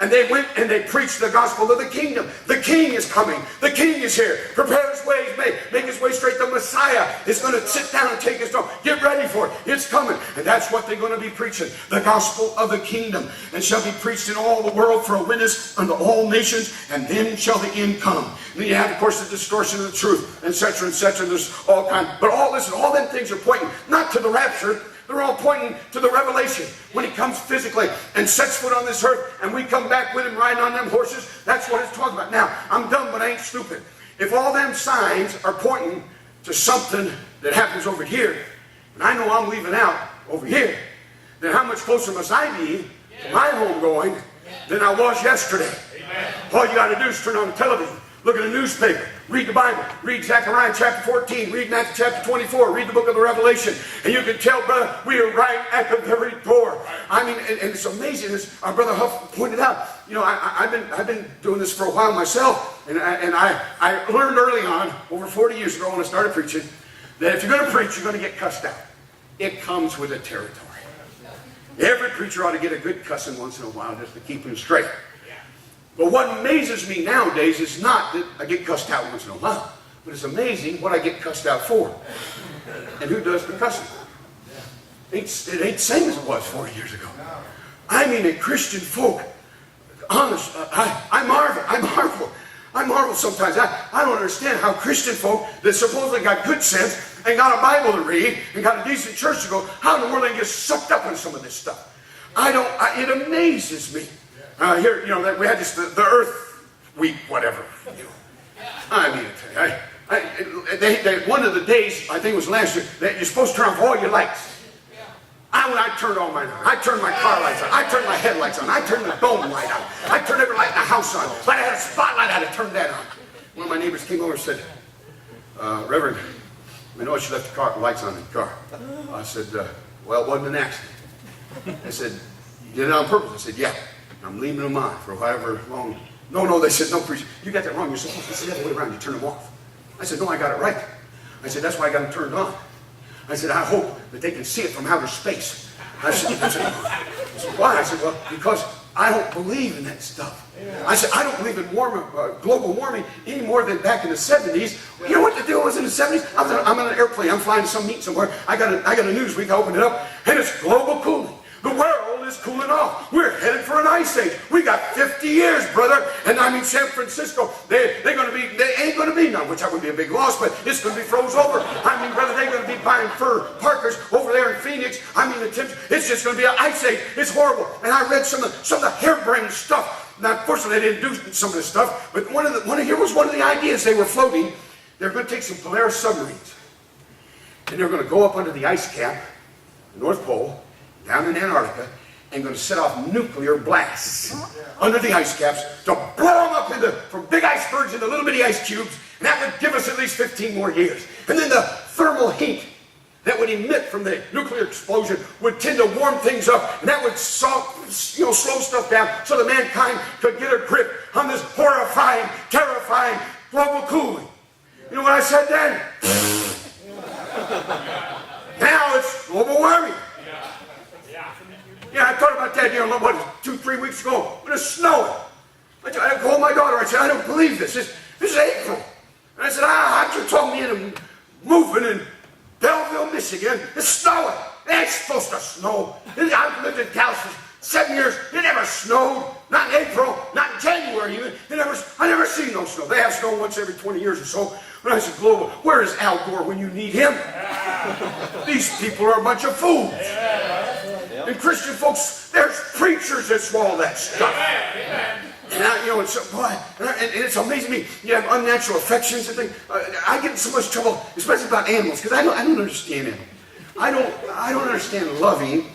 And they went and they preached the gospel of the kingdom. The king is coming. The king is here. Prepare his ways. Make his way straight. The Messiah is going to sit down and take his throne. Get ready for it. It's coming. And that's what they're going to be preaching. The gospel of the kingdom. And shall be preached in all the world for a witness unto all nations. And then shall the end come. And then you have, of course, the distortion of the truth, etc., etc. There's all kinds. But all them things are pointing not to the rapture. They're all pointing to the revelation. When he comes physically and sets foot on this earth and we come back with him riding on them horses, that's what it's talking about. Now, I'm dumb, but I ain't stupid. If all them signs are pointing to something that happens over here, and I know I'm leaving out over here, then how much closer must I be to my home going than I was yesterday? All you got to do is turn on the television. Look at the newspaper. Read the Bible. Read Zechariah chapter 14. Read Matthew chapter 24. Read the book of the Revelation. And you can tell, brother, we are right at the very door. I mean, and it's amazing, as our brother Huff pointed out. You know, I've been doing this for a while myself. And I learned early on, over 40 years ago when I started preaching, that if you're going to preach, you're going to get cussed out. It comes with the territory. Every preacher ought to get a good cussing once in a while just to keep him straight. But what amazes me nowadays is not that I get cussed out once in a while, but it's amazing what I get cussed out for. And who does the cussing? It ain't the same as it was 40 years ago. I mean, a Christian folk, honest, I marvel sometimes. I don't understand how Christian folk that supposedly got good sense and got a Bible to read and got a decent church to go, how in the world they get sucked up in some of this stuff? It amazes me. Here, you know, that we had this, the Earth Week, whatever. You know. I mean, one of the days, I think it was last year, that you're supposed to turn off all your lights. I turned all mine on. I turned my car lights on. I turned my headlights on. I turned the dome light on. I turned every light in the house on. If I had a spotlight, I'd have turned that on. One of my neighbors came over and said, Reverend, we know you left the lights on in the car. I said, well, it wasn't an accident. I said, you did it on purpose? I said, yeah. I'm leaving them on for however long. No, they said, no, preacher, you got that wrong. You're supposed to see the other way around. You turn them off. I said, no, I got it right. I said, that's why I got them turned on. I said, I hope that they can see it from outer space. I said, why? I said, well, because I don't believe in that stuff. I said, I don't believe in global warming any more than back in the 70s. You know what the deal was in the 70s? I'm on an airplane. I'm flying to some meeting somewhere. I got a Newsweek. I opened it up, and it's global cooling. The world is cooling off. We're headed for an ice age. We got 50 years, brother. And I mean, San Francisco, they ain't going to be none, which that would be a big loss, but it's going to be froze over. I mean, brother, they're going to be buying fur parkers over there in Phoenix. I mean, it's just going to be an ice age. It's horrible. And I read some of the harebrained stuff. Now, unfortunately, they didn't do some of this stuff, but here was one of the ideas they were floating. They're going to take some Polaris submarines, and they're going to go up under the ice cap, the North Pole, down in Antarctica, and going to set off nuclear blasts under the ice caps to blow them up from big icebergs into little bitty ice cubes, and that would give us at least 15 more years. And then the thermal heat that would emit from the nuclear explosion would tend to warm things up, and that would slow stuff down so that mankind could get a grip on this horrifying, terrifying global cooling. You know what I said then? Now it's global warming. Yeah, I thought about that, 2-3 weeks ago when it snowed. I called my daughter. I said, I don't believe this. This is April. And I said, how'd you talk me into moving in Belleville, Michigan? It's snowing. It ain't supposed to snow. I've lived in Dallas for 7 years. It never snowed. Not in April. Not in January even. I never seen no snow. They have snow once every 20 years or so. When I said, Global, where is Al Gore when you need him? These people are a bunch of fools. And Christian folks, there's preachers that swallow that stuff. And it's amazing to me. You have unnatural affections and things. I get in so much trouble, especially about animals, because I don't understand animals. I don't understand loving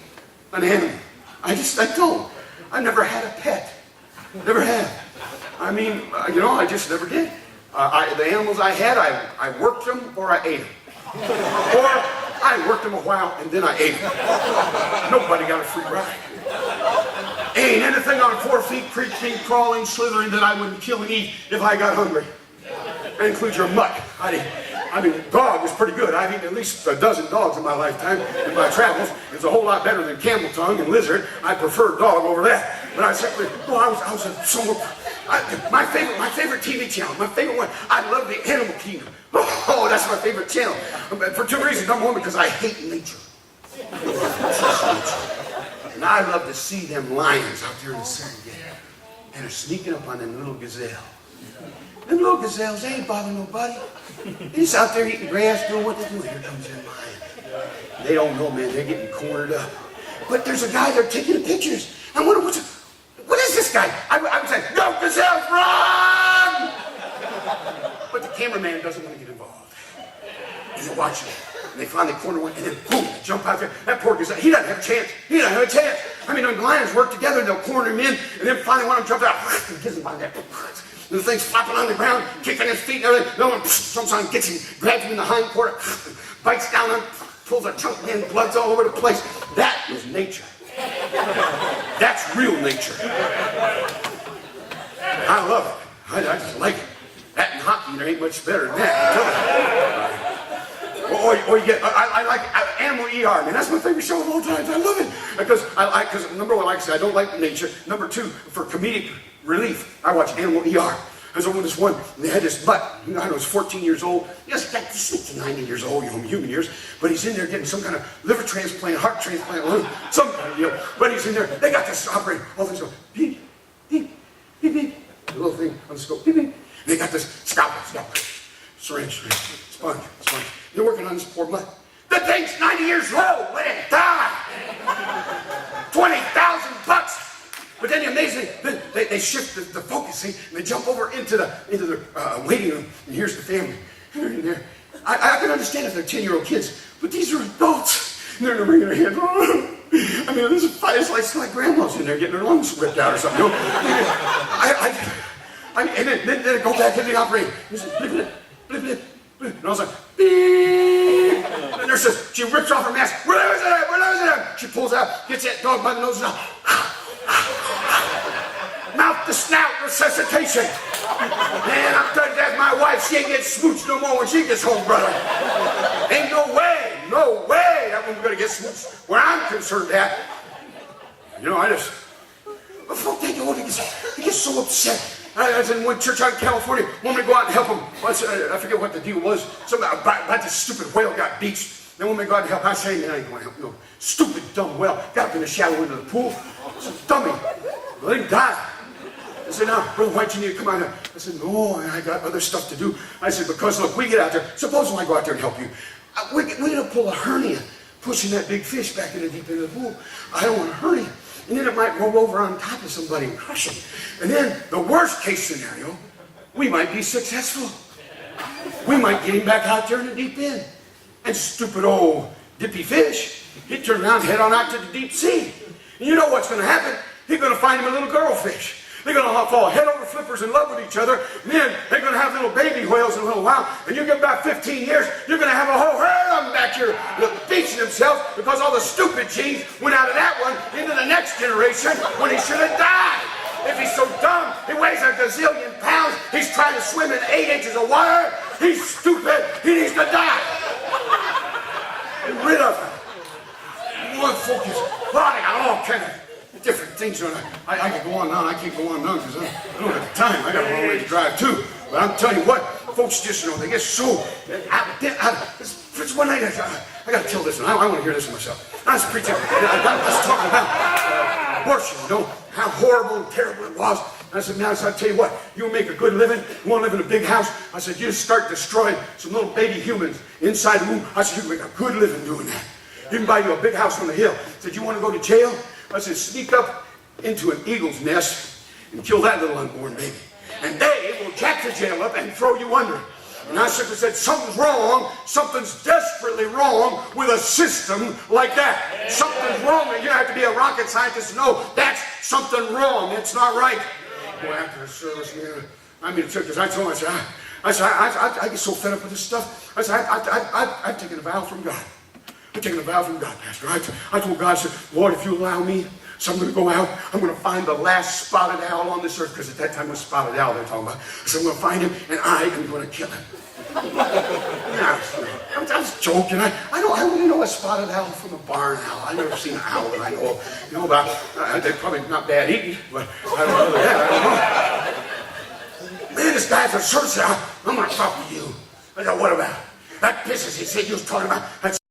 an animal. I don't. I never had a pet. Never have. I mean, I just never did. The animals I had, I worked them or I ate them. Or I worked them a while and then I ate them. Nobody got a free ride. Ain't anything on 4 feet, creeping, crawling, slithering that I wouldn't kill and eat if I got hungry. That includes your mutt. I mean, dog is pretty good. I've eaten at least a dozen dogs in my lifetime in my travels. It's a whole lot better than camel tongue and lizard. I prefer dog over that. But I said, I was somewhere. My favorite TV channel, my favorite one. I love the Animal Kingdom. Oh, that's my favorite channel. For two reasons. Number one, because I hate nature. And I love to see them lions out there in the Serengeti. And they're sneaking up on them little gazelles. Them little gazelles, they ain't bothering nobody. They're just out there eating grass, doing what they do. Here comes their lion. They don't know, man. They're getting cornered up. But there's a guy there taking the pictures. I wonder what is this guy? I would say, no, gazelles, run! But the cameraman doesn't want to get involved. And they're watching it. And they finally corner one, and then boom, they jump out there. That poor gazelle, he doesn't have a chance. He doesn't have a chance. I mean, the lions work together, and they'll corner him in, and then finally one of them jumps out, and gives him by that. And the thing's flopping on the ground, kicking his feet and everything. No one jumps on, gets him, grabs him in the hind quarter, bites down on him, pulls a chunk in, blood's all over the place. That is nature. That's real nature. I love it. I just like it. That and hockey, there ain't much better than that. Or you get, I like Animal ER, man. That's my favorite show of all time. I love it. Because number one, like I said, I don't like nature. Number two, for comedic relief, I watch Animal ER. I was over this one, and they had this mutt. You know, I was 14 years old. Yes, he's 90 years old, you know, human years. But he's in there getting some kind of liver transplant, heart transplant, some kind of deal. But he's in there. They got this operating. All things go beep, beep, beep, beep. The little thing on the scope, beep, beep. And they got this scalpel, syringe, sponge. They're working on this poor mutt. The thing's 90 years old. Let it die. $20,000. But then the amazing, they shift the focus, see, and they jump over into the waiting room, and here's the family. And they're in there. I can understand if they're 10-year-old kids, but these are adults. And they're wringing their hands. I mean, it's like grandma's in there getting their lungs ripped out or something. You know? And then they go back into the operating. And blip, blip, blip, blip, blip. And I was like, beep. And the nurse says, she rips off her mask. We're losing it. She pulls out, gets that dog by the nose and out. Mouth to snout resuscitation. Man, I'm telling you, that's my wife. She ain't getting smooched no more when she gets home, brother. Ain't no way that one's gonna get smooched where I'm concerned at. You know, but folk, they get so upset. I was in one church out in California. Want me to go out and help them. I forget what the deal was. Something about this stupid whale got beached. They want me to go out and help. I say, man, I ain't going to help no stupid, dumb whale. Got up in the shallow end of the pool. Some dummy. Let him die. I said, now, Brother White, you need to come out here. I said, no, I got other stuff to do. I said, because look, we get out there. Suppose when I go out there and help you, we're going to pull a hernia pushing that big fish back in the deep end of the pool. I don't want a hernia. And then it might roll over on top of somebody and crush them. And then, the worst case scenario, we might be successful. We might get him back out there in the deep end. And stupid old dippy fish, he'd turn around and head on out to the deep sea. And you know what's going to happen? He's going to find him a little girl fish. They're going to fall head over flippers in love with each other. And then they're going to have little baby whales in a little while. And you get about 15 years, you're going to have a whole herd of them back here beaching themselves because all the stupid genes went out of that one into the next generation when he should have died. If he's so dumb, he weighs a gazillion pounds, he's trying to swim in 8 inches of water, he's stupid, he needs to die. Get rid of him. One focus. Well, I got all kind of different things. I could go on now. I can't go on now because I don't have the time. I got a long way to drive too. But I'm telling you what, folks just they get so. It's one night I got to tell this one. I want to hear this myself. I was preaching. I was talking about abortion. You know how horrible and terrible it was. I said, now, I tell you what, you make a good living, you want to live in a big house. I said, you start destroying some little baby humans inside the womb. I said, you can make a good living doing that. You can buy you a big house on the hill. I said, you want to go to jail? I said, sneak up into an eagle's nest and kill that little unborn baby. And they will jack the jail up and throw you under. And I simply said, something's wrong, something's desperately wrong with a system like that. Something's wrong, and you don't have to be a rocket scientist to know that's something wrong. It's not right. Boy, after the service, man, I mean, because I told him, I get so fed up with this stuff. I said, I've taken a vow from God. I've taken a vow from God, Pastor. I told God, I said, Lord, if you allow me, so I'm going to go out, I'm going to find the last spotted owl on this earth, because at that time it was spotted owl they're talking about. I said, I'm going to find him, and I am going to kill him. Now, I'm I was joking. I only know a spotted owl from a barn owl. I've never seen an owl that I know of. You know about, they're probably not bad eating, but I don't know that. I don't know. Man, this guy from church said, I'm going to talk to you. I said, what about? That business he said you was talking about.